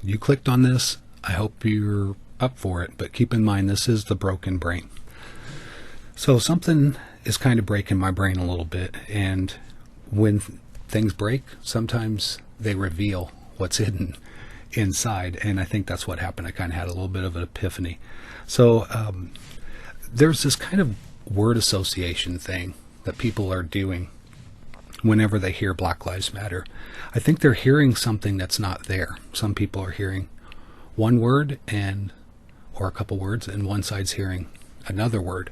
you clicked on this. I hope you're up for it, but keep in mind this is the broken brain. So something is kind of breaking my brain a little bit, and when things break, sometimes they reveal what's hidden inside, and I think that's what happened. I kind of had a little bit of an epiphany. So there's this kind of word association thing that people are doing whenever they hear Black Lives Matter. I think they're hearing something that's not there. Some people are hearing one word or a couple words, and one side's hearing another word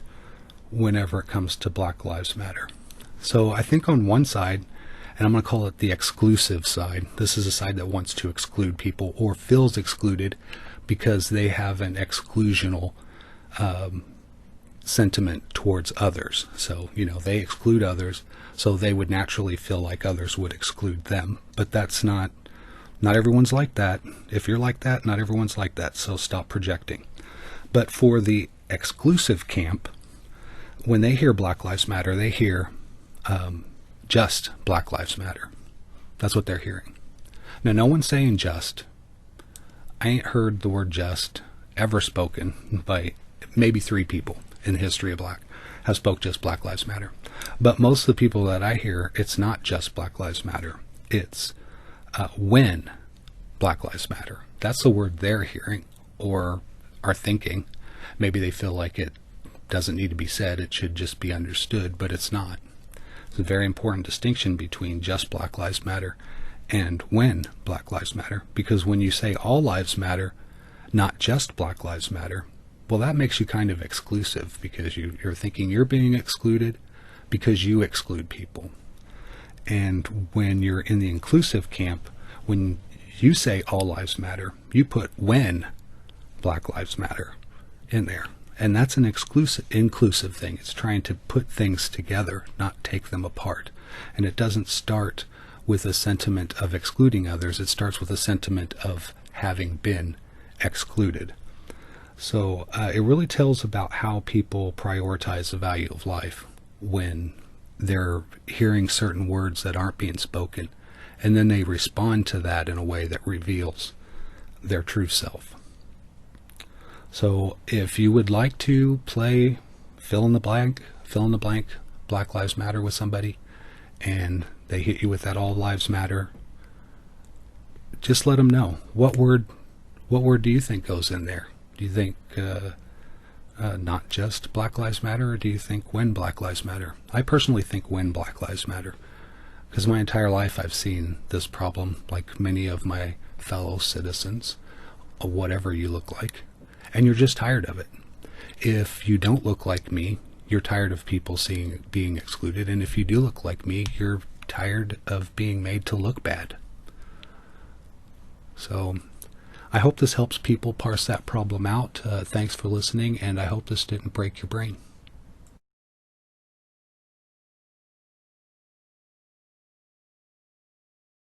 whenever it comes to Black Lives Matter. So I think on one side, and I'm going to call it the exclusive side, this is a side that wants to exclude people or feels excluded because they have an exclusional sentiment towards others. So, they exclude others, so they would naturally feel like others would exclude them. But that's not everyone's like that. If you're like that, not everyone's like that, so stop projecting. But for the exclusive camp, when they hear Black Lives Matter, they hear just Black Lives Matter. That's what they're hearing. Now, no one's saying just. I ain't heard the word just ever spoken by maybe 3 people in the history of black have spoke just Black Lives Matter. But most of the people that I hear, it's not just Black Lives Matter. It's when Black Lives Matter. That's the word they're hearing or are thinking. Maybe they feel like it doesn't need to be said, it should just be understood, but it's not. It's a very important distinction between just Black Lives Matter and when Black Lives Matter, because when you say all lives matter, not just Black Lives Matter, well, that makes you kind of exclusive, because you're thinking you're being excluded because you exclude people. And when you're in the inclusive camp, when you say all lives matter, you put when Black Lives Matter in there. And that's an inclusive thing. It's trying to put things together, not take them apart. And it doesn't start with a sentiment of excluding others. It starts with a sentiment of having been excluded. So it really tells about how people prioritize the value of life when they're hearing certain words that aren't being spoken, and then they respond to that in a way that reveals their true self. So if you would like to play fill in the blank, Black Lives Matter with somebody, and they hit you with that all lives matter, just let them know. What word do you think goes in there? Do you think not just Black Lives Matter, or do you think when Black Lives Matter? I personally think when Black Lives Matter, because my entire life I've seen this problem, like many of my fellow citizens, whatever you look like, and you're just tired of it. If you don't look like me, you're tired of people being excluded, and if you do look like me, you're tired of being made to look bad. So I hope this helps people parse that problem out. Thanks for listening, and I hope this didn't break your brain.